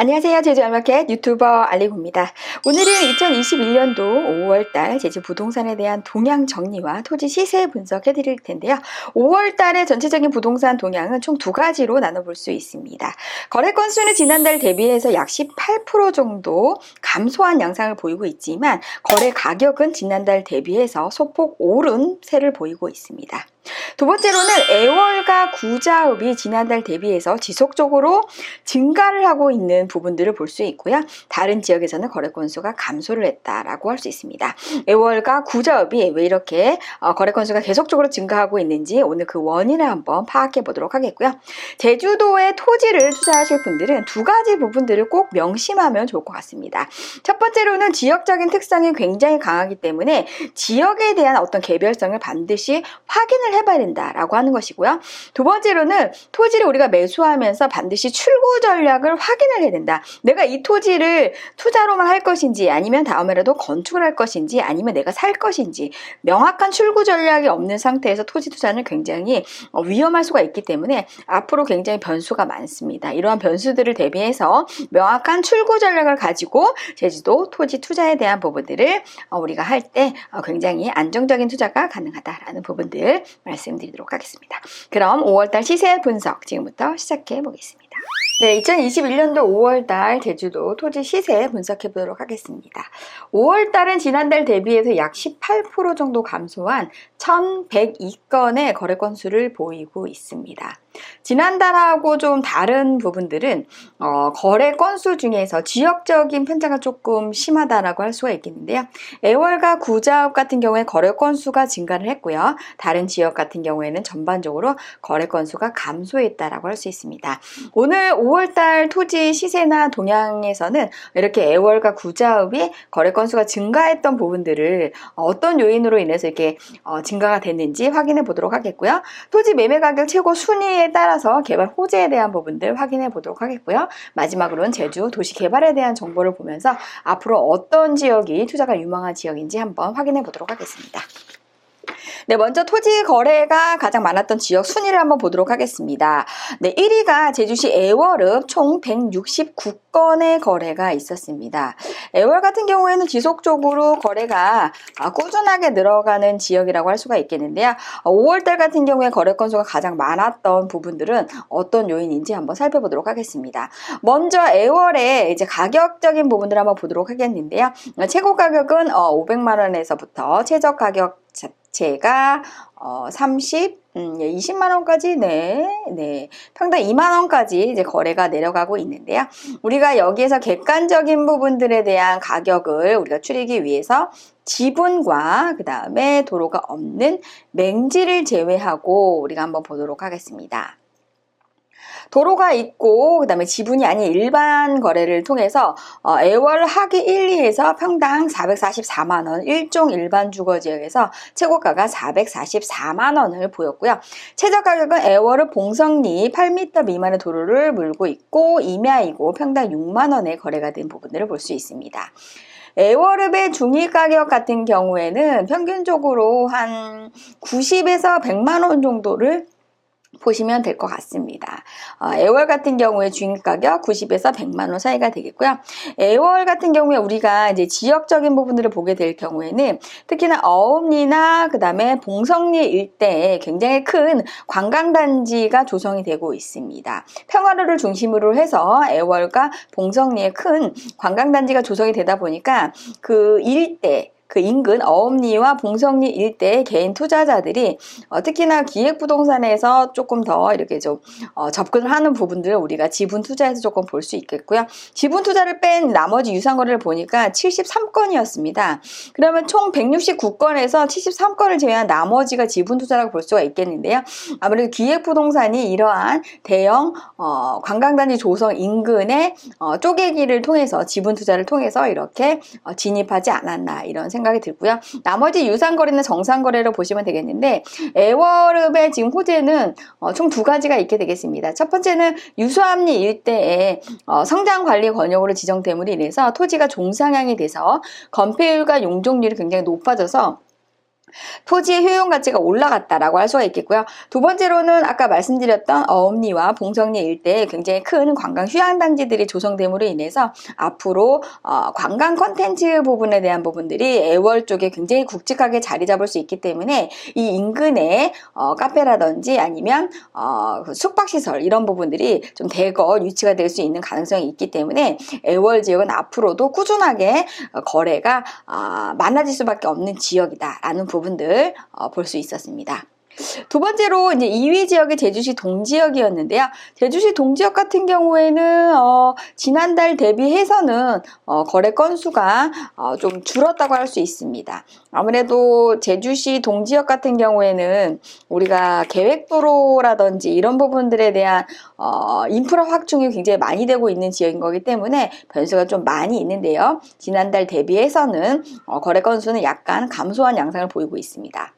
안녕하세요. 제주알마켓 유튜버 알리고입니다. 오늘은 2021년도 5월달 제주 부동산에 대한 동향 정리와 토지 시세 분석해 드릴 텐데요. 5월달의 전체적인 부동산 동향은 총 두 가지로 나눠볼 수 있습니다. 거래 건수는 지난달 대비해서 약 18% 정도 감소한 양상을 보이고 있지만 거래 가격은 지난달 대비해서 소폭 오른 세를 보이고 있습니다. 두 번째로는 애월가 구자읍이 지난달 대비해서 지속적으로 증가를 하고 있는 부분들을 볼 수 있고요. 다른 지역에서는 거래 건수가 감소를 했다라고 할 수 있습니다. 애월가 구자읍이 왜 이렇게 거래 건수가 계속적으로 증가하고 있는지 오늘 그 원인을 한번 파악해 보도록 하겠고요. 제주도에 토지를 투자하실 분들은 두 가지 부분들을 꼭 명심하면 좋을 것 같습니다. 첫 번째로는 지역적인 특성이 굉장히 강하기 때문에 지역에 대한 어떤 개별성을 반드시 확인을 해봐야 된다라고 하는 것이고요. 두 번째로는 토지를 우리가 매수하면서 반드시 출구 전략을 확인을 해야 된다. 내가 이 토지를 투자로만 할 것인지 아니면 다음에라도 건축을 할 것인지 아니면 내가 살 것인지 명확한 출구 전략이 없는 상태에서 토지 투자는 굉장히 위험할 수가 있기 때문에 앞으로 굉장히 변수가 많습니다. 이러한 변수들을 대비해서 명확한 출구 전략을 가지고 제주도 토지 투자에 대한 부분들을 우리가 할 때 굉장히 안정적인 투자가 가능하다라는 부분들 말씀드리도록 하겠습니다. 그럼 5월달 시세 분석 지금부터 시작해 보겠습니다. 네, 2021년도 5월달 제주도 토지 시세 분석해 보도록 하겠습니다. 5월달은 지난달 대비해서 약 18% 정도 감소한 1102건의 거래 건수를 보이고 있습니다. 지난달하고 좀 다른 부분들은 거래 건수 중에서 지역적인 편차가 조금 심하다라고 할 수가 있겠는데요. 애월과 구자읍 같은 경우에 거래 건수가 증가를 했고요. 다른 지역 같은 경우에는 전반적으로 거래 건수가 감소했다라고 할 수 있습니다. 오늘 5월달 토지 시세나 동향에서는 이렇게 애월과 구자읍이 거래 건수가 증가했던 부분들을 어떤 요인으로 인해서 이렇게 증가가 됐는지 확인해 보도록 하겠고요. 토지 매매 가격 최고 순위에 따라서 개발 호재에 대한 부분들 확인해 보도록 하겠고요. 마지막으로는 제주 도시 개발에 대한 정보를 보면서 앞으로 어떤 지역이 투자가 유망한 지역인지 한번 확인해 보도록 하겠습니다. 네, 먼저 토지 거래가 가장 많았던 지역 순위를 한번 보도록 하겠습니다. 네, 1위가 제주시 애월읍 총 169건의 거래가 있었습니다. 애월 같은 경우에는 지속적으로 거래가 꾸준하게 늘어가는 지역이라고 할 수가 있겠는데요. 5월달 같은 경우에 거래 건수가 가장 많았던 부분들은 어떤 요인인지 한번 살펴보도록 하겠습니다. 먼저 애월의 이제 가격적인 부분들을 한번 보도록 하겠는데요. 최고 가격은 500만 원에서부터 최저 가격 제가 20만 원까지 평당 2만 원까지 이제 거래가 내려가고 있는데요. 우리가 여기에서 객관적인 부분들에 대한 가격을 우리가 추리기 위해서 지분과 그 다음에 도로가 없는 맹지를 제외하고 우리가 한번 보도록 하겠습니다. 도로가 있고 그 다음에 지분이 아닌 일반 거래를 통해서 애월 하기 1, 2에서 평당 444만원 1종 일반 주거지역에서 최고가가 444만원을 보였고요. 최저 가격은 애월은 봉성리 8m 미만의 도로를 물고 있고 임야이고 평당 6만원에 거래가 된 부분들을 볼 수 있습니다. 애월읍의 중위 가격 같은 경우에는 평균적으로 한 90에서 100만원 정도를 보시면 될 것 같습니다. 애월 같은 경우에 중위 가격 90에서 100만 원 사이가 되겠고요. 애월 같은 경우에 우리가 이제 지역적인 부분들을 보게 될 경우에는 특히나 어읍리나 그 다음에 봉성리 일대에 굉장히 큰 관광단지가 조성이 되고 있습니다. 평화로를 중심으로 해서 애월과 봉성리에 큰 관광단지가 조성이 되다 보니까 그 일대 그 인근 어읍리와 봉성리 일대의 개인 투자자들이 특히나 기획부동산에서 조금 더 이렇게 좀 접근을 하는 부분들을 우리가 지분 투자에서 조금 볼 수 있겠고요. 지분 투자를 뺀 나머지 유상거래를 보니까 73건이었습니다. 그러면 총 169건에서 73건을 제외한 나머지가 지분 투자라고 볼 수가 있겠는데요. 아무래도 기획부동산이 이러한 대형 관광단지 조성 인근의 쪼개기를 통해서 지분 투자를 통해서 이렇게 진입하지 않았나 이런 생각이 들고요. 나머지 유상거래는 정상거래로 보시면 되겠는데 애월읍의 지금 호재는 총 두 가지가 있게 되겠습니다. 첫 번째는 유수암리 일대에 성장관리 권역으로 지정됨으로 인해서 토지가 종상향이 돼서 건폐율과 용적률이 굉장히 높아져서 토지의 효용 가치가 올라갔다라고 할 수가 있겠고요. 두 번째로는 아까 말씀드렸던 어업리와 봉성리 일대에 굉장히 큰 관광 휴양단지들이 조성됨으로 인해서 앞으로 관광 컨텐츠 부분에 대한 부분들이 애월 쪽에 굉장히 굵직하게 자리 잡을 수 있기 때문에 이 인근에 카페라든지 아니면 숙박시설 이런 부분들이 좀 대거 유치가 될 수 있는 가능성이 있기 때문에 애월 지역은 앞으로도 꾸준하게 거래가 많아질 수밖에 없는 지역이다라는 부분들 볼 수 있었습니다. 두 번째로 이제 2위 지역이 제주시 동지역이었는데요. 제주시 동지역 같은 경우에는 지난달 대비해서는 거래 건수가 좀 줄었다고 할 수 있습니다. 아무래도 제주시 동지역 같은 경우에는 우리가 계획도로라든지 이런 부분들에 대한 인프라 확충이 굉장히 많이 되고 있는 지역인 거기 때문에 변수가 좀 많이 있는데요. 지난달 대비해서는 거래 건수는 약간 감소한 양상을 보이고 있습니다.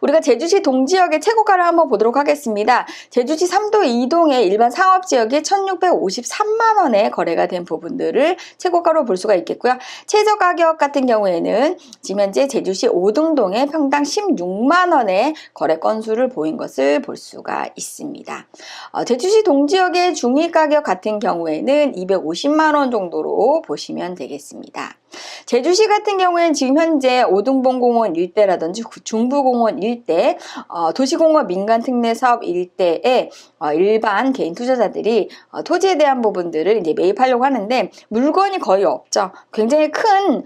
우리가 제주시 동지역의 최고가를 한번 보도록 하겠습니다. 제주시 3도 2동의 일반 상업지역이 1,653만원에 거래가 된 부분들을 최고가로 볼 수가 있겠고요. 최저가격 같은 경우에는 지금 현재 제주시 5등동의 평당 16만원의 거래 건수를 보인 것을 볼 수가 있습니다. 제주시 동지역의 중위가격 같은 경우에는 250만원 정도로 보시면 되겠습니다. 제주시 같은 경우에는 지금 현재 오등봉공원 일대라든지 중부공원 일대, 도시공원 민간특례사업 일대에 일반 개인 투자자들이 토지에 대한 부분들을 이제 매입하려고 하는데 물건이 거의 없죠. 굉장히 큰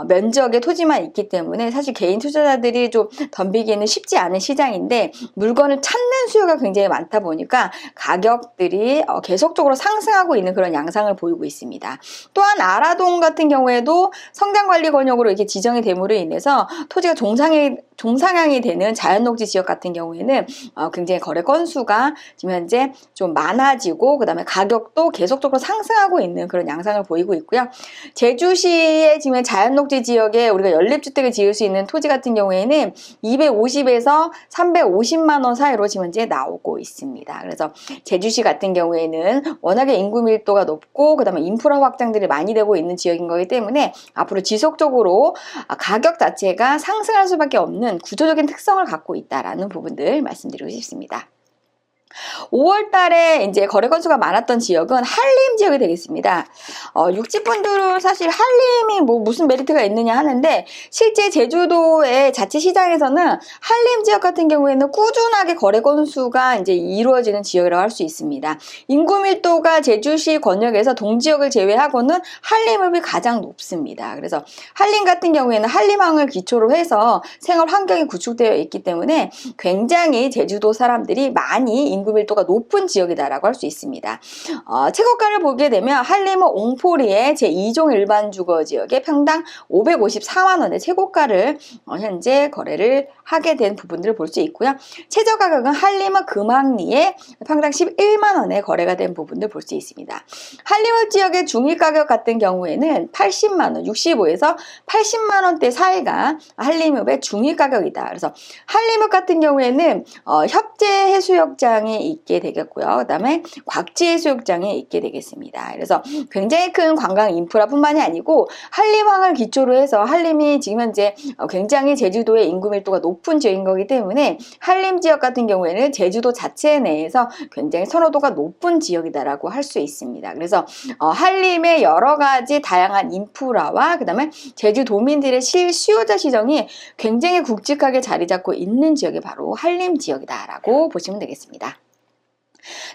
면적의 토지만 있기 때문에 사실 개인 투자자들이 좀 덤비기에는 쉽지 않은 시장인데 물건을 찾는 수요가 굉장히 많다 보니까 가격들이 계속적으로 상승하고 있는 그런 양상을 보이고 있습니다. 또한 아라동 같은 경우에도 성장관리 권역으로 이렇게 지정이 됨으로 인해서 토지가 종상향이 되는 자연녹지 지역 같은 경우에는 굉장히 거래 건수가 지금 현재 좀 많아지고 그 다음에 가격도 계속적으로 상승하고 있는 그런 양상을 보이고 있고요. 제주시의 지금 자연녹지 지역에 우리가 연립주택을 지을 수 있는 토지 같은 경우에는 250에서 350만원 사이로 지금 현재 나오고 있습니다. 그래서 제주시 같은 경우에는 워낙에 인구 밀도가 높고 그 다음에 인프라 확장들이 많이 되고 있는 지역인 거기 때문에 앞으로 지속적으로 가격 자체가 상승할 수밖에 없는 구조적인 특성을 갖고 있다라는 부분들 말씀드리고 싶습니다. 5월 달에 이제 거래 건수가 많았던 지역은 한림 지역이 되겠습니다. 육지분들은 사실 한림이 뭐 무슨 메리트가 있느냐 하는데 실제 제주도의 자체 시장에서는 한림 지역 같은 경우에는 꾸준하게 거래 건수가 이제 이루어지는 지역이라고 할 수 있습니다. 인구 밀도가 제주시 권역에서 동지역을 제외하고는 한림읍이 가장 높습니다. 그래서 한림 같은 경우에는 한림항을 기초로 해서 생활 환경이 구축되어 있기 때문에 굉장히 제주도 사람들이 많이 인구 밀도가 높은 지역이다라고 할 수 있습니다. 최고가를 보게 되면 한림은 옹포리의 제2종 일반 주거 지역에 평당 554만원의 최고가를 현재 거래를 하게 된 부분들을 볼 수 있고요. 최저 가격은 한림은 금왕리에 평당 11만원에 거래가 된 부분들 볼 수 있습니다. 한림읍 지역의 중위 가격 같은 경우에는 80만원, 65에서 80만원대 사이가 한림읍의 중위 가격이다. 그래서 한림읍 같은 경우에는 협재해수욕장이 있게 되겠고요. 그 다음에 곽지해수욕장이 있게 되겠습니다. 그래서 굉장히 큰 관광 인프라뿐만이 아니고 한림항을 기초로 해서 한림이 지금 현재 굉장히 제주도의 인구 밀도가 높은 지역인 거기 때문에 한림 지역 같은 경우에는 제주도 자체 내에서 굉장히 선호도가 높은 지역이다라고 할 수 있습니다. 그래서 한림의 여러 가지 다양한 인프라와 그 다음에 제주도민들의 실수요자 시정이 굉장히 굵직하게 자리 잡고 있는 지역이 바로 한림 지역이다라고 보시면 되겠습니다.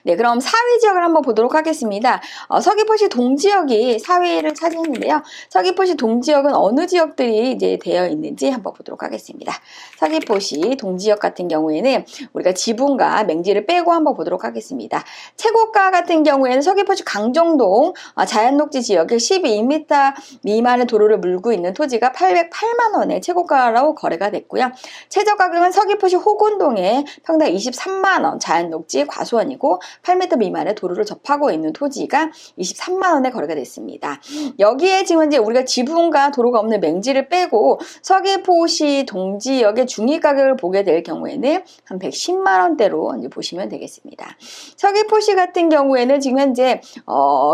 네, 그럼 4위 지역을 한번 보도록 하겠습니다. 서귀포시 동지역이 4위를 차지했는데요. 서귀포시 동지역은 어느 지역들이 이제 되어 있는지 한번 보도록 하겠습니다. 서귀포시 동지역 같은 경우에는 우리가 지분과 맹지를 빼고 한번 보도록 하겠습니다. 최고가 같은 경우에는 서귀포시 강정동 자연녹지 지역에 12m 미만의 도로를 물고 있는 토지가 808만원의 최고가로 거래가 됐고요. 최저 가격은 서귀포시 호곤동에 평당 23만원 자연녹지 과수원이고 아니고 8m 미만의 도로를 접하고 있는 토지가 23만 원에 거래가 됐습니다. 여기에 지금 이제 우리가 지붕과 도로가 없는 맹지를 빼고 서귀포시 동지역의 중위 가격을 보게 될 경우에는 한 110만 원대로 이제 보시면 되겠습니다. 서귀포시 같은 경우에는 지금 현재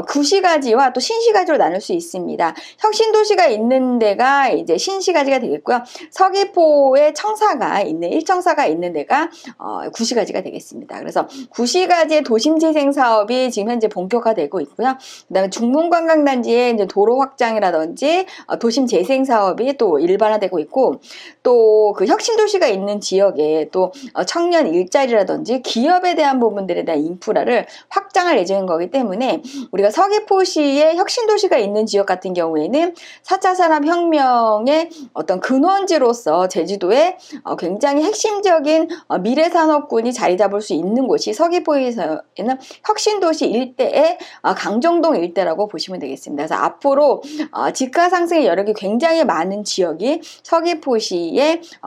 구시가지와 또 신시가지로 나눌 수 있습니다. 혁신도시가 있는 데가 이제 신시가지가 되겠고요. 서귀포에 청사가 있는 1청사가 있는 데가 구시가지가 되겠습니다. 그래서 구시가지의 도심재생 사업이 지금 현재 본격화되고 있고요. 그다음에 중문관광단지의 이제 도로 확장이라든지 도심재생 사업이 또 일반화되고 있고, 또 그 혁신도시가 있는 지역에 또 청년 일자리라든지 기업에 대한 부분들에 대한 인프라를 확장할 예정인 거기 때문에 우리가 서귀포시에 혁신도시가 있는 지역 같은 경우에는 4차 산업혁명의 어떤 근원지로서 제주도에 굉장히 핵심적인 미래산업군이 자리 잡을 수 있는 곳이 서귀포에서는 혁신도시 일대의 강정동 일대라고 보시면 되겠습니다. 그래서 앞으로 집가 상승의 여력이 굉장히 많은 지역이 서귀포시의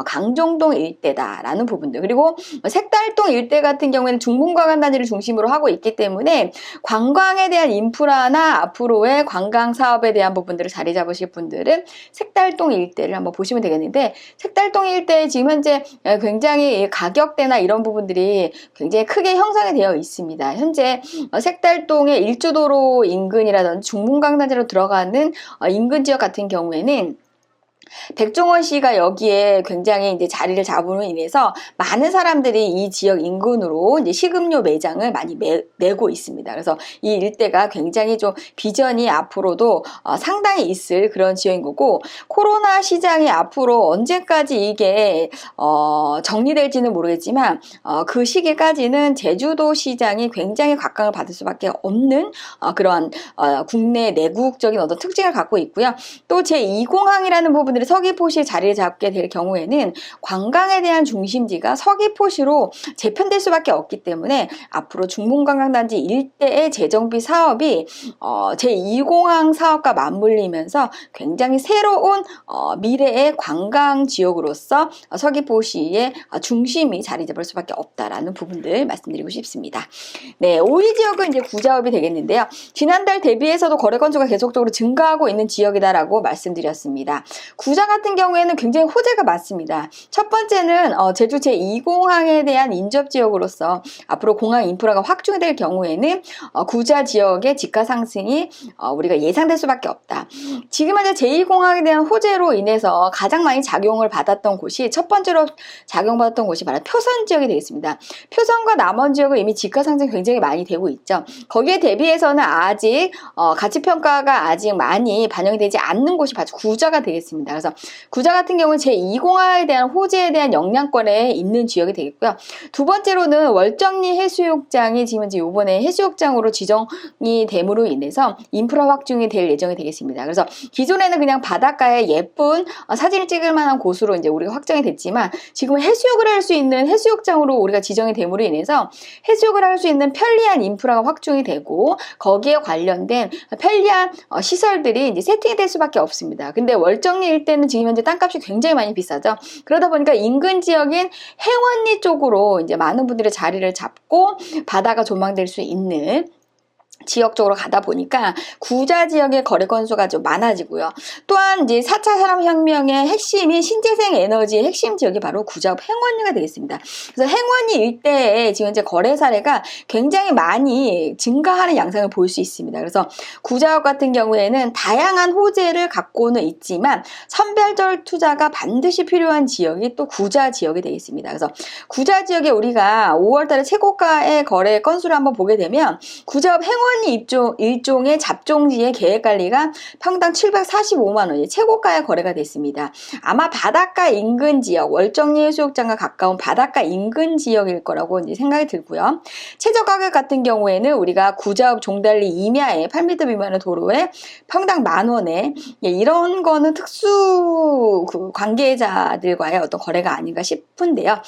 강정동 일대다라는 부분들, 그리고 색달동 일대 같은 경우에는 중문관광단지를 중심으로 하고 있기 때문에 관광에 대한 인프라나 앞으로의 관광 사업에 대한 부분들을 자리 잡으실 분들은 색달동 일대를 한번 보시면 되겠는데, 색달동 일대에 지금 현재 굉장히 가격대나 이런 부분들이 굉장히 크게 형성이 되어 있습니다. 현재 색달동의 일주도로 인근이라든지 중문관광단지로 들어가는 인근 지역 같은 경우에는 백종원 씨가 여기에 굉장히 이제 자리를 잡음으로 인해서 많은 사람들이 이 지역 인근으로 이제 식음료 매장을 많이 내고 있습니다. 그래서 이 일대가 굉장히 좀 비전이 앞으로도 상당히 있을 그런 지역인 거고, 코로나 시장이 앞으로 언제까지 이게 정리될지는 모르겠지만 그 시기까지는 제주도 시장이 굉장히 각광을 받을 수밖에 없는 그러한 국내 내국적인 어떤 특징을 갖고 있고요. 또 제2공항이라는 부분들이 서귀포시에 자리를 잡게 될 경우에는 관광에 대한 중심지가 서귀포시로 재편될 수밖에 없기 때문에 앞으로 중문관광단지 일대의 재정비 사업이 제2공항 사업과 맞물리면서 굉장히 새로운 미래의 관광 지역으로서 서귀포시의 중심이 자리 잡을 수밖에 없다라는 부분들 말씀드리고 싶습니다. 네, 5위 지역은 이제 구자읍이 되겠는데요. 지난달 대비해서도 거래 건수가 계속적으로 증가하고 있는 지역이다라고 말씀드렸습니다. 구자 같은 경우에는 굉장히 호재가 많습니다. 첫 번째는 제주 제2공항에 대한 인접 지역으로서 앞으로 공항 인프라가 확충될 경우에는 구자 지역의 집가 상승이 우리가 예상될 수밖에 없다. 지금 현재 제2공항에 대한 호재로 인해서 가장 많이 작용을 받았던 곳이, 첫 번째로 작용받았던 곳이 바로 표선 지역이 되겠습니다. 표선과 남원 지역은 이미 집가 상승이 굉장히 많이 되고 있죠. 거기에 대비해서는 아직 가치평가가 아직 많이 반영이 되지 않는 곳이 바로 구자가 되겠습니다. 그래서 구자 같은 경우는 제2공항에 대한 호재에 대한 영향권에 있는 지역이 되겠고요. 두 번째로는 월정리 해수욕장이 지금 이제 이번에 해수욕장으로 지정이 됨으로 인해서 인프라 확충이 될 예정이 되겠습니다. 그래서 기존에는 그냥 바닷가에 예쁜 사진을 찍을 만한 곳으로 이제 우리가 확정이 됐지만, 지금 해수욕을 할 수 있는 해수욕장으로 우리가 지정이 됨으로 인해서 해수욕을 할 수 있는 편리한 인프라가 확충이 되고, 거기에 관련된 편리한 시설들이 이제 세팅이 될 수밖에 없습니다. 근데 월정리 일대는 지금 현재 땅값이 굉장히 많이 비싸죠. 그러다 보니까 인근 지역인 행원리 쪽으로 이제 많은 분들이 자리를 잡고 바다가 조망될 수 있는 지역 쪽으로 가다 보니까 구자 지역의 거래 건수가 좀 많아지고요. 또한 이제 4차 산업혁명의 핵심인 신재생 에너지의 핵심 지역이 바로 구자읍 행원리가 되겠습니다. 그래서 행원리 일대에 지금 이제 거래 사례가 굉장히 많이 증가하는 양상을 볼 수 있습니다. 그래서 구자읍 같은 경우에는 다양한 호재를 갖고는 있지만 선별적 투자가 반드시 필요한 지역이 또 구자 지역이 되겠습니다. 그래서 구자 지역에 우리가 5월달에 최고가의 거래 건수를 한번 보게 되면, 구자읍 행원 일종의 잡종지의 계획관리가 평당 745만 원이 최고가의 거래가 됐습니다. 아마 바닷가 인근 지역, 월정리 해수욕장과 가까운 바닷가 인근 지역일 거라고 이제 생각이 들고요. 최저 가격 같은 경우에는 우리가 구자읍 종달리 임야에 8m 미만의 도로에 평당 10,000원에, 이런 거는 특수 관계자들과의 어떤 거래가 아닌가 싶은데요.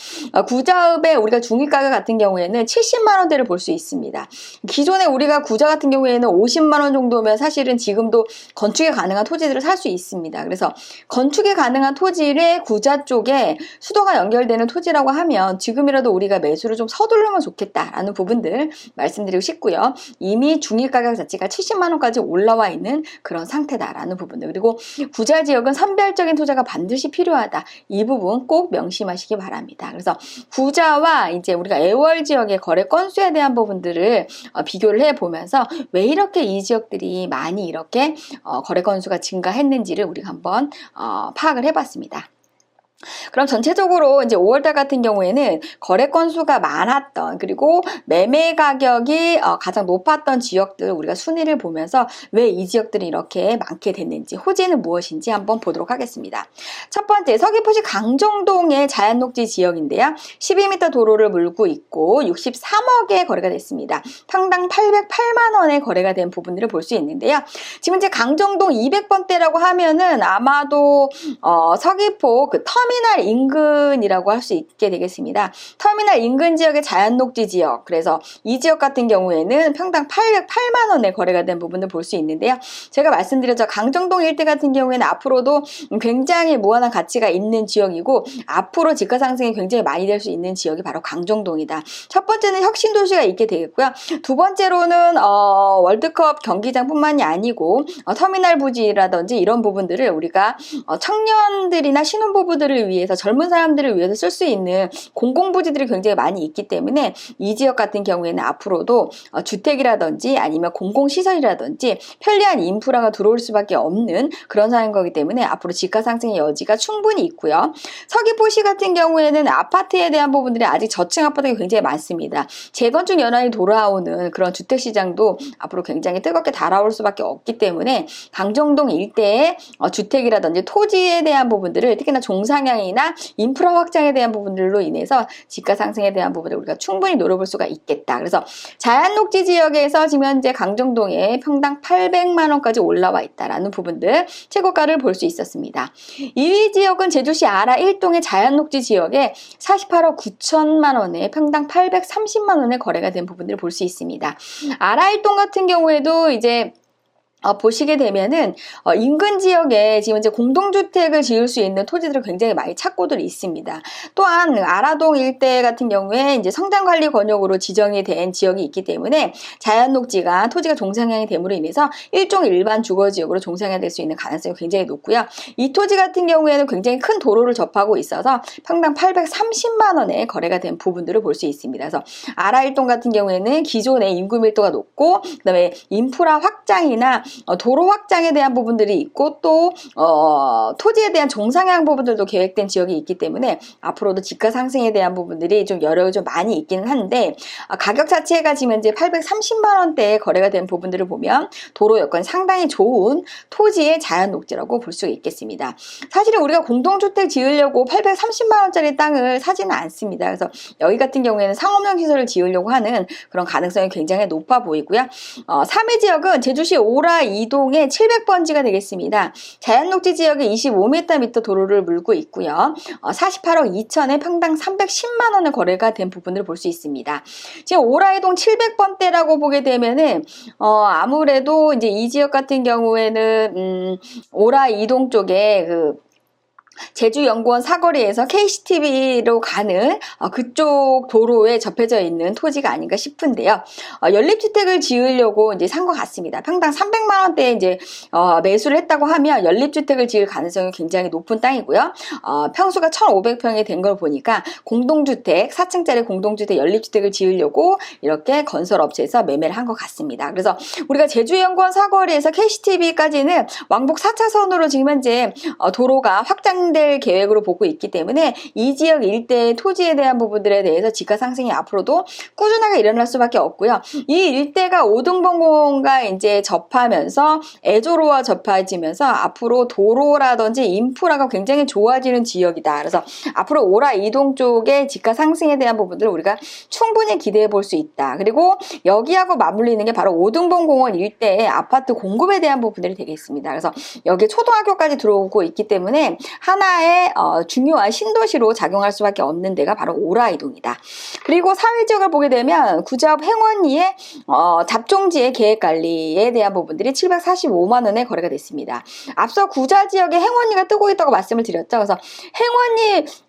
구자읍의 우리가 중위 가격 같은 경우에는 70만 원대를 볼 수 있습니다. 기존에 우리가 구자 같은 경우에는 50만 원 정도면 사실은 지금도 건축이 가능한 토지들을 살 수 있습니다. 그래서 건축이 가능한 토지를 구자 쪽에 수도가 연결되는 토지라고 하면 지금이라도 우리가 매수를 좀 서두르면 좋겠다라는 부분들 말씀드리고 싶고요. 이미 중위 가격 자체가 70만 원까지 올라와 있는 그런 상태다라는 부분들, 그리고 구자 지역은 선별적인 투자가 반드시 필요하다. 이 부분 꼭 명심하시기 바랍니다. 그래서 구자와 이제 우리가 애월 지역의 거래 건수에 대한 부분들을 비교를 해보면서 왜 이렇게 이 지역들이 많이 이렇게 거래 건수가 증가했는지를 우리가 한번 파악을 해봤습니다. 그럼 전체적으로 이제 5월달 같은 경우에는 거래 건수가 많았던, 그리고 매매 가격이 가장 높았던 지역들 우리가 순위를 보면서 왜 이 지역들이 이렇게 많게 됐는지, 호재는 무엇인지 한번 보도록 하겠습니다. 첫 번째, 서귀포시 강정동의 자연녹지 지역인데요. 12m 도로를 물고 있고 63억에 거래가 됐습니다. 평당 808만 원에 거래가 된 부분들을 볼 수 있는데요. 지금 이제 강정동 200번대라고 하면은 아마도 서귀포 그 터미널 인근이라고 할 수 있게 되겠습니다. 터미널 인근 지역의 자연녹지 지역, 그래서 이 지역 같은 경우에는 평당 808만 원에 거래가 된 부분을 볼 수 있는데요. 제가 말씀드렸죠. 강정동 일대 같은 경우에는 앞으로도 굉장히 무한한 가치가 있는 지역이고 앞으로 집가 상승이 굉장히 많이 될 수 있는 지역이 바로 강정동이다. 첫 번째는 혁신도시가 있게 되겠고요. 두 번째로는 월드컵 경기장뿐만이 아니고 터미널 부지라든지 이런 부분들을 우리가 청년들이나 신혼부부들을 위해서, 젊은 사람들을 위해서 쓸 수 있는 공공부지들이 굉장히 많이 있기 때문에 이 지역 같은 경우에는 앞으로도 주택이라든지 아니면 공공시설이라든지 편리한 인프라가 들어올 수밖에 없는 그런 상황인 거기 때문에 앞으로 집가 상승의 여지가 충분히 있고요. 서귀포시 같은 경우에는 아파트에 대한 부분들이 아직 저층 아파트가 굉장히 많습니다. 재건축 연한이 돌아오는 그런 주택시장도 앞으로 굉장히 뜨겁게 달아올 수밖에 없기 때문에 강정동 일대의 주택이라든지 토지에 대한 부분들을, 특히나 종상향이나 인프라 확장에 대한 부분들로 인해서 집가 상승에 대한 부분을 우리가 충분히 노려볼 수가 있겠다. 그래서 자연녹지 지역에서 지금 현재 강정동에 평당 800만 원까지 올라와 있다라는 부분들, 최고가를 볼 수 있었습니다. 2위 지역은 제주시 아라 1동의 자연녹지 지역에 48억 9천만 원에 평당 830만 원에 거래가 된 부분들을 볼 수 있습니다. 아라 1동 같은 경우에도 이제 보시게 되면은 인근 지역에 지금 이제 공동주택을 지을 수 있는 토지들을 굉장히 많이 찾고들 있습니다. 또한 아라동 일대 같은 경우에 이제 성장관리 권역으로 지정이 된 지역이 있기 때문에 자연녹지가 토지가 종상향이 됨으로 인해서 일종의 일반 주거지역으로 종상향될 수 있는 가능성이 굉장히 높고요. 이 토지 같은 경우에는 굉장히 큰 도로를 접하고 있어서 평당 830만 원에 거래가 된 부분들을 볼 수 있습니다. 그래서 아라 일동 같은 경우에는 기존의 인구 밀도가 높고, 그다음에 인프라 확장이나 도로 확장에 대한 부분들이 있고, 또 토지에 대한 종상향 부분들도 계획된 지역이 있기 때문에 앞으로도 집가 상승에 대한 부분들이 좀 여력이 좀 많이 있기는 한데, 가격 자체가 지금 현재 830만 원대에 거래가 된 부분들을 보면 도로 여건이 상당히 좋은 토지의 자연녹지라고 볼 수 있겠습니다. 사실은 우리가 공동주택 지으려고 830만 원짜리 땅을 사지는 않습니다. 그래서 여기 같은 경우에는 상업용 시설을 지으려고 하는 그런 가능성이 굉장히 높아 보이고요. 3위 지역은 제주시 오라 2동의 700번지가 되겠습니다. 자연녹지 지역에 25m 도로를 물고 있고요. 48억 2천에 평당 310만 원의 거래가 된 부분을 볼 수 있습니다. 지금 오라 2동 700번대라고 보게 되면은 아무래도 이제 이 지역 같은 경우에는 오라 2동 쪽에 제주연구원 사거리에서 KCTV로 가는 그쪽 도로에 접해져 있는 토지가 아닌가 싶은데요. 연립주택을 지으려고 이제 산 것 같습니다. 평당 300만 원대에 이제 매수를 했다고 하면 연립주택을 지을 가능성이 굉장히 높은 땅이고요. 평수가 1,500평이 된 걸 보니까 공동주택, 4층짜리 공동주택 연립주택을 지으려고 이렇게 건설업체에서 매매를 한 것 같습니다. 그래서 우리가 제주연구원 사거리에서 KCTV까지는 왕복 4차선으로 지금 현재 도로가 확장될 계획으로 보고 있기 때문에 이 지역 일대의 토지에 대한 부분들에 대해서 집가 상승이 앞으로도 꾸준하게 일어날 수밖에 없고요. 이 일대가 오등봉공과 이제 접하면서 애조로와 접해지면서 앞으로 도로라든지 인프라가 굉장히 좋아지는 지역이다. 그래서 앞으로 오라 이동 쪽의 집가 상승에 대한 부분들을 우리가 충분히 기대해 볼 수 있다. 그리고 여기하고 맞물리는 게 바로 오등봉공원 일대의 아파트 공급에 대한 부분들이 되겠습니다. 그래서 여기 초등학교까지 들어오고 있기 때문에 하나의 중요한 신도시로 작용할 수밖에 없는 데가 바로 오라이동이다. 그리고 사회지역을 보게 되면 구자읍 행원리의 잡종지의 계획관리에 대한 부분들이 745만 원에 거래가 됐습니다. 앞서 구자지역에 행원리가 뜨고 있다고 말씀을 드렸죠. 그래서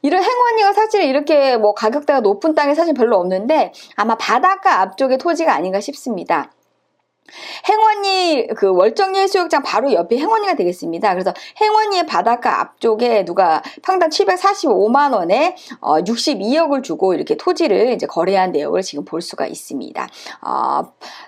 이런 행원리가 사실 이렇게 뭐 가격대가 높은 땅이 사실 별로 없는데 아마 바닷가 앞쪽의 토지가 아닌가 싶습니다. 행원리 그 월정리 해수욕장 바로 옆에 행원리가 되겠습니다. 그래서 행원리의 바닷가 앞쪽에 누가 평당 745만 원에 62억을 주고 이렇게 토지를 이제 거래한 내역을 지금 볼 수가 있습니다.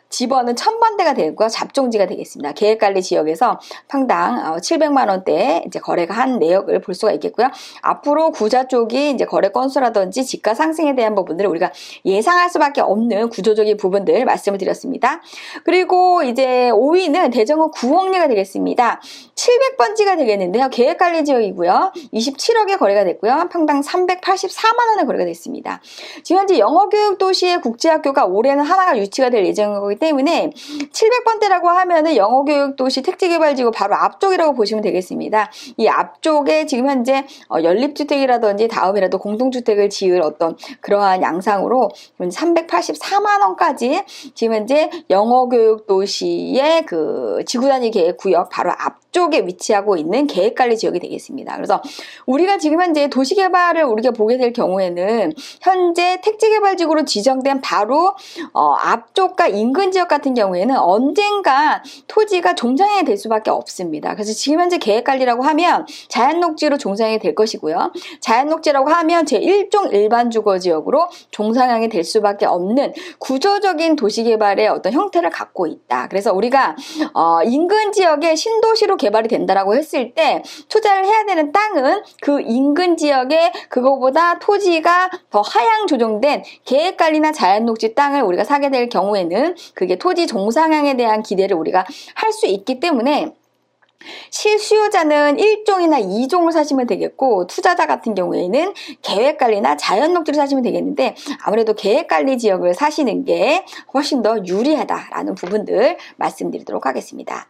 집원은 1000만대가 되고요. 잡종지가 되겠습니다. 계획관리 지역에서 평당 700만 원대에 이제 거래가 한 내역을 볼 수가 있겠고요. 앞으로 구자 쪽이 이제 거래 건수라든지 집가 상승에 대한 부분들을 우리가 예상할 수밖에 없는 구조적인 부분들 말씀을 드렸습니다. 그리고 이제 5위는 대정읍 구홍리가 되겠습니다. 700번지가 되겠는데요. 계획관리 지역이고요. 27억에 거래가 됐고요. 평당 384만 원에 거래가 됐습니다. 지금 현재 영어교육도시의 국제학교가 올해는 하나가 유치가 될 예정인 거기 때문에 700번대라고 하면은 영어교육도시 택지개발지구 바로 앞쪽이라고 보시면 되겠습니다. 이 앞쪽에 지금 현재 연립주택이라든지 다음이라도 공동주택을 지을 어떤 그러한 양상으로 384만 원까지 지금 현재 영어교육도시의 그 지구단위 계획구역 바로 앞쪽에 위치하고 있는 계획관리 지역이 되겠습니다. 그래서 우리가 지금 현재 도시개발을 우리가 보게 될 경우에는 현재 택지개발지구로 지정된 바로 앞쪽과 인근 지역 같은 경우에는 언젠가 토지가 종상이 될 수밖에 없습니다. 그래서 지금 현재 계획관리라고 하면 자연녹지로 종상이 될 것이고요. 자연녹지라고 하면 제1종 일반주거지역으로 종상향이 될 수밖에 없는 구조적인 도시개발의 어떤 형태를 갖고 있다. 그래서 우리가 인근 지역에 신도시로 개발이 된다라고 했을 때 투자를 해야 되는 땅은 그 인근 지역에 그거보다 토지가 더 하향 조정된 계획관리나 자연녹지 땅을 우리가 사게 될 경우에는 그게 토지 종상향에 대한 기대를 우리가 할 수 있기 때문에 실수요자는 1종이나 2종을 사시면 되겠고 투자자 같은 경우에는 계획관리나 자연녹지를 사시면 되겠는데 아무래도 계획관리 지역을 사시는 게 훨씬 더 유리하다라는 부분들 말씀드리도록 하겠습니다.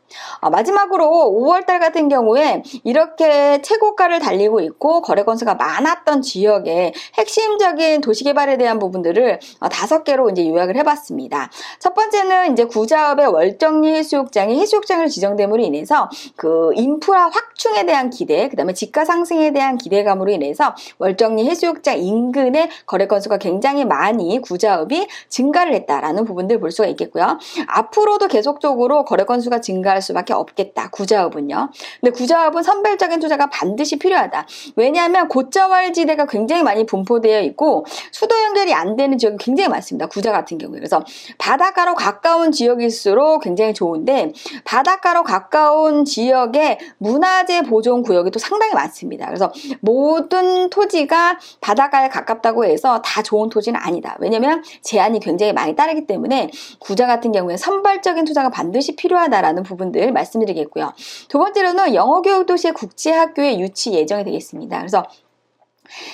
마지막으로 5월달 같은 경우에 이렇게 최고가를 달리고 있고 거래 건수가 많았던 지역의 핵심적인 도시개발에 대한 부분들을 5개로 이제 요약을 해봤습니다. 첫 번째는 이제 구자읍의 월정리 해수욕장이 해수욕장을 지정됨으로 인해서 그 인프라 확충에 대한 기대, 그 다음에 집가 상승에 대한 기대감으로 인해서 월정리 해수욕장 인근의 거래 건수가 굉장히 많이 구자읍이 증가를 했다라는 부분들 볼 수가 있겠고요. 앞으로도 계속적으로 거래 건수가 증가할 수밖에 없겠다. 구자읍은요. 근데 구자읍은 선별적인 투자가 반드시 필요하다. 왜냐하면 고자활지대가 굉장히 많이 분포되어 있고 수도 연결이 안 되는 지역이 굉장히 많습니다. 구자 같은 경우에. 그래서 바닷가로 가까운 지역일수록 굉장히 좋은데 바닷가로 가까운 지역에 문화재 보존 구역이 또 상당히 많습니다. 그래서 모든 토지가 바닷가에 가깝다고 해서 다 좋은 토지는 아니다. 왜냐하면 제한이 굉장히 많이 따르기 때문에 구자 같은 경우에 선발적인 투자가 반드시 필요하다라는 부분들 말씀드리겠고요. 두 번째로는 영어교육도시의 국제학교의 유치 예정이 되겠습니다. 그래서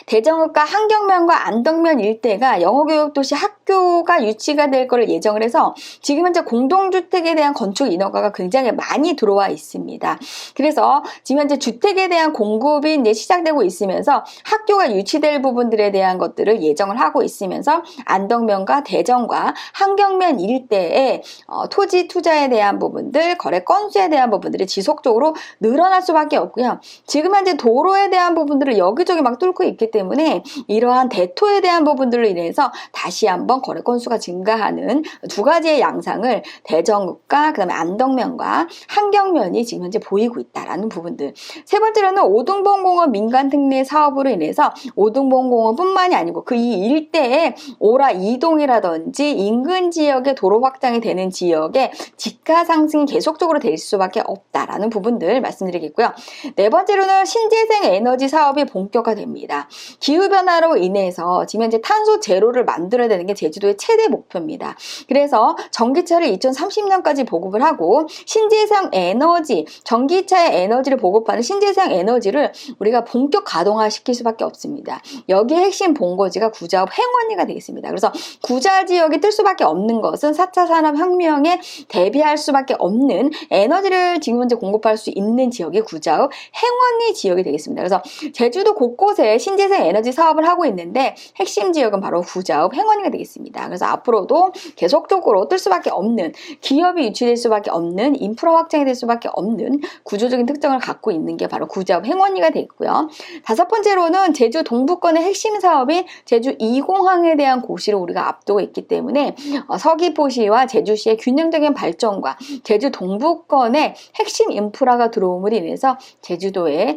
대정읍과 한경면과 안덕면 일대가 영어교육도시 학교가 유치가 될 것을 예정을 해서 지금 현재 공동주택에 대한 건축 인허가가 굉장히 많이 들어와 있습니다. 그래서 지금 현재 주택에 대한 공급이 이제 시작되고 있으면서 학교가 유치될 부분들에 대한 것들을 예정을 하고 있으면서 안덕면과 대정과 한경면 일대의 토지 투자에 대한 부분들, 거래 건수에 대한 부분들이 지속적으로 늘어날 수밖에 없고요. 지금 현재 도로에 대한 부분들을 여기저기 막 뚫고 있기 때문에 이러한 대토에 대한 부분들로 인해서 다시 한번 거래 건수가 증가하는 두 가지의 양상을 대정읍과 그다음에 안덕면과 한경면이 지금 현재 보이고 있다라는 부분들. 세 번째로는 오등봉공원 민간 특례 사업으로 인해서 오등봉공원뿐만이 아니고 그 이 일대에 오라 이동이라든지 인근 지역의 도로 확장이 되는 지역에 집가 상승이 계속적으로 될 수밖에 없다라는 부분들 말씀드리겠고요. 네 번째로는 신재생 에너지 사업이 본격화됩니다. 기후변화로 인해서 지금 현재 탄소 제로를 만들어야 되는 게 제주도의 최대 목표입니다. 그래서 전기차를 2030년까지 보급을 하고 신재생 에너지, 전기차의 에너지를 보급하는 신재생 에너지를 우리가 본격 가동화시킬 수밖에 없습니다. 여기에 핵심 본거지가 구자읍 횡원리가 되겠습니다. 그래서 구자 지역이 뜰 수밖에 없는 것은 4차 산업혁명에 대비할 수밖에 없는 에너지를 지금 현재 공급할 수 있는 지역이 구자읍 횡원리 지역이 되겠습니다. 그래서 제주도 곳곳에 신재생 에너지 사업을 하고 있는데 핵심 지역은 바로 구자읍 횡원리가 되겠습니다. 그래서 앞으로도 계속적으로 뜰 수밖에 없는, 기업이 유치될 수밖에 없는, 인프라 확장이 될 수밖에 없는 구조적인 특징을 갖고 있는 게 바로 구자읍 횡원리가 되겠고요. 다섯 번째로는 제주 동부권의 핵심 사업인 제주 2공항에 대한 고시를 우리가 앞두고 있기 때문에 서귀포시와 제주시의 균형적인 발전과 제주 동부권의 핵심 인프라가 들어옴으로 인해서 제주도에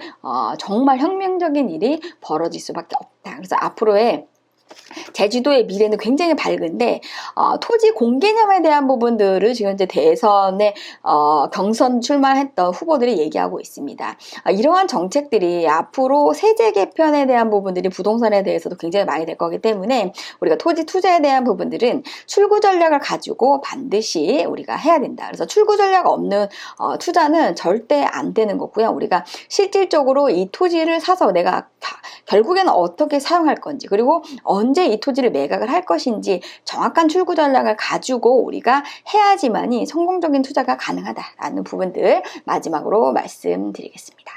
정말 혁명적인 일이 벌어질 수밖에 없다. 그래서 앞으로의 제주도의 미래는 굉장히 밝은데 토지 공개념에 대한 부분들을 지금 현재 대선에 경선 출마했던 후보들이 얘기하고 있습니다. 이러한 정책들이 앞으로 세제 개편에 대한 부분들이 부동산에 대해서도 굉장히 많이 될 거기 때문에 우리가 토지 투자에 대한 부분들은 출구 전략을 가지고 반드시 우리가 해야 된다. 그래서 출구 전략 없는 투자는 절대 안 되는 거고요. 우리가 실질적으로 이 토지를 사서 내가 결국에는 어떻게 사용할 건지, 그리고 언제 이 토지를 매각을 할 것인지 정확한 출구 전략을 가지고 우리가 해야지만이 성공적인 투자가 가능하다라는 부분들 마지막으로 말씀드리겠습니다.